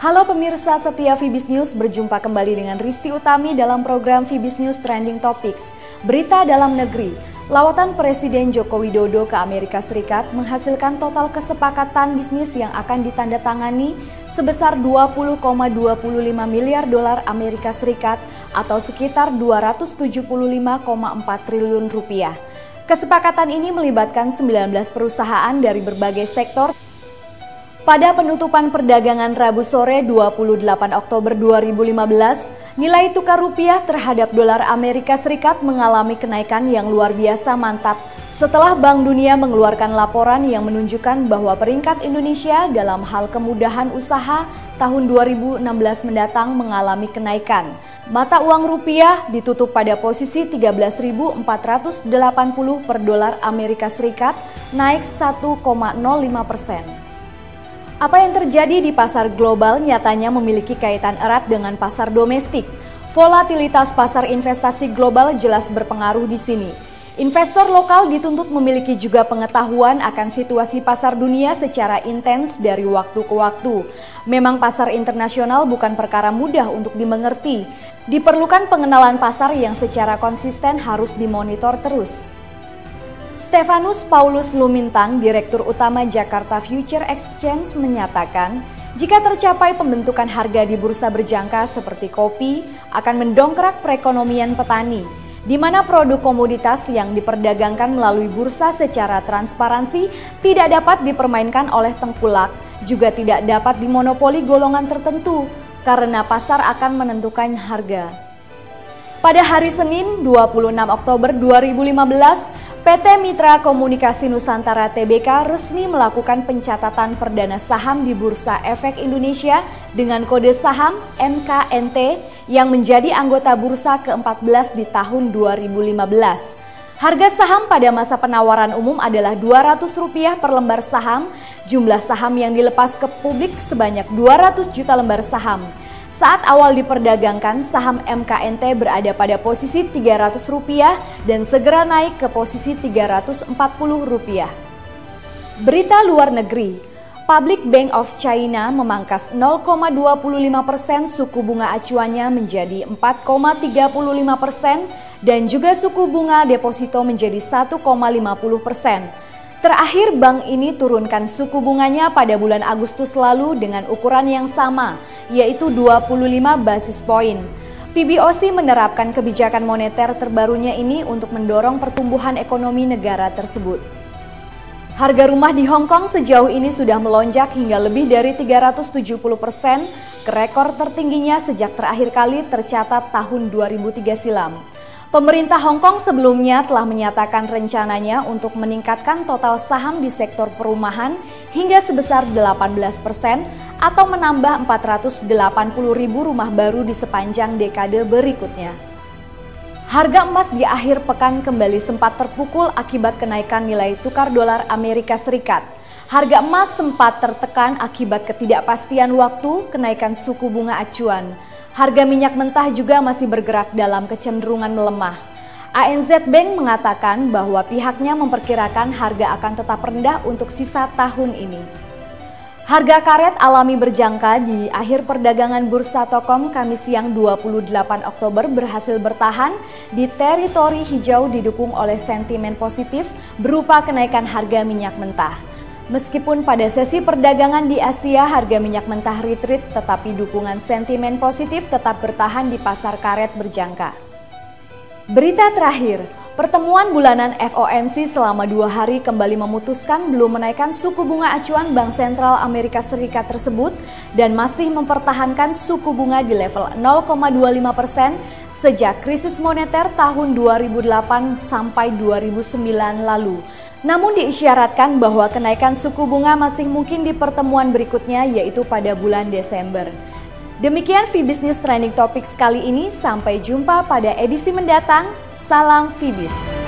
Halo pemirsa setia Fibis News, berjumpa kembali dengan Risti Utami dalam program Fibis News Trending Topics. Berita dalam negeri, lawatan Presiden Joko Widodo ke Amerika Serikat menghasilkan total kesepakatan bisnis yang akan ditandatangani sebesar 20,25 miliar dolar Amerika Serikat atau sekitar 275,4 triliun rupiah. Kesepakatan ini melibatkan 19 perusahaan dari berbagai sektor. Pada penutupan perdagangan Rabu sore 28 Oktober 2015, nilai tukar rupiah terhadap dolar Amerika Serikat mengalami kenaikan yang luar biasa mantap setelah Bank Dunia mengeluarkan laporan yang menunjukkan bahwa peringkat Indonesia dalam hal kemudahan usaha tahun 2016 mendatang mengalami kenaikan. Mata uang rupiah ditutup pada posisi 13.480 per dolar Amerika Serikat, naik 1,05%. Apa yang terjadi di pasar global nyatanya memiliki kaitan erat dengan pasar domestik. Volatilitas pasar investasi global jelas berpengaruh di sini. Investor lokal dituntut memiliki juga pengetahuan akan situasi pasar dunia secara intens dari waktu ke waktu. Memang pasar internasional bukan perkara mudah untuk dimengerti. Diperlukan pengenalan pasar yang secara konsisten harus dimonitor terus. Stefanus Paulus Lumintang, Direktur Utama Jakarta Future Exchange menyatakan, jika tercapai pembentukan harga di bursa berjangka seperti kopi akan mendongkrak perekonomian petani, di mana produk komoditas yang diperdagangkan melalui bursa secara transparansi tidak dapat dipermainkan oleh tengkulak, juga tidak dapat dimonopoli golongan tertentu, karena pasar akan menentukan harga. Pada hari Senin 26 Oktober 2015, PT Mitra Komunikasi Nusantara Tbk resmi melakukan pencatatan perdana saham di Bursa Efek Indonesia dengan kode saham MKNT yang menjadi anggota bursa ke-14 di tahun 2015. Harga saham pada masa penawaran umum adalah Rp200 per lembar saham, jumlah saham yang dilepas ke publik sebanyak 200 juta lembar saham. Saat awal diperdagangkan, saham MKNT berada pada posisi Rp300 dan segera naik ke posisi Rp340. Berita luar negeri, Public Bank of China memangkas 0,25% suku bunga acuannya menjadi 4,35% dan juga suku bunga deposito menjadi 1,50%. Terakhir, bank ini turunkan suku bunganya pada bulan Agustus lalu dengan ukuran yang sama, yaitu 25 basis poin. PBOC menerapkan kebijakan moneter terbarunya ini untuk mendorong pertumbuhan ekonomi negara tersebut. Harga rumah di Hong Kong sejauh ini sudah melonjak hingga lebih dari 370% ke rekor tertingginya sejak terakhir kali tercatat tahun 2003 silam. Pemerintah Hong Kong sebelumnya telah menyatakan rencananya untuk meningkatkan total saham di sektor perumahan hingga sebesar 18% atau menambah 480.000 rumah baru di sepanjang dekade berikutnya. Harga emas di akhir pekan kembali sempat terpukul akibat kenaikan nilai tukar dolar Amerika Serikat. Harga emas sempat tertekan akibat ketidakpastian waktu kenaikan suku bunga acuan. Harga minyak mentah juga masih bergerak dalam kecenderungan melemah. ANZ Bank mengatakan bahwa pihaknya memperkirakan harga akan tetap rendah untuk sisa tahun ini. Harga karet alami berjangka di akhir perdagangan Bursa Tokom Kamis siang 28 Oktober berhasil bertahan di teritori hijau didukung oleh sentimen positif berupa kenaikan harga minyak mentah. Meskipun pada sesi perdagangan di Asia harga minyak mentah retreat, tetapi dukungan sentimen positif tetap bertahan di pasar karet berjangka. Berita terakhir, pertemuan bulanan FOMC selama 2 hari kembali memutuskan belum menaikkan suku bunga acuan Bank Sentral Amerika Serikat tersebut dan masih mempertahankan suku bunga di level 0,25% sejak krisis moneter tahun 2008 sampai 2009 lalu. Namun diisyaratkan bahwa kenaikan suku bunga masih mungkin di pertemuan berikutnya yaitu pada bulan Desember. Demikian Fibis News Trending Topics kali ini, sampai jumpa pada edisi mendatang. Salam Fibis.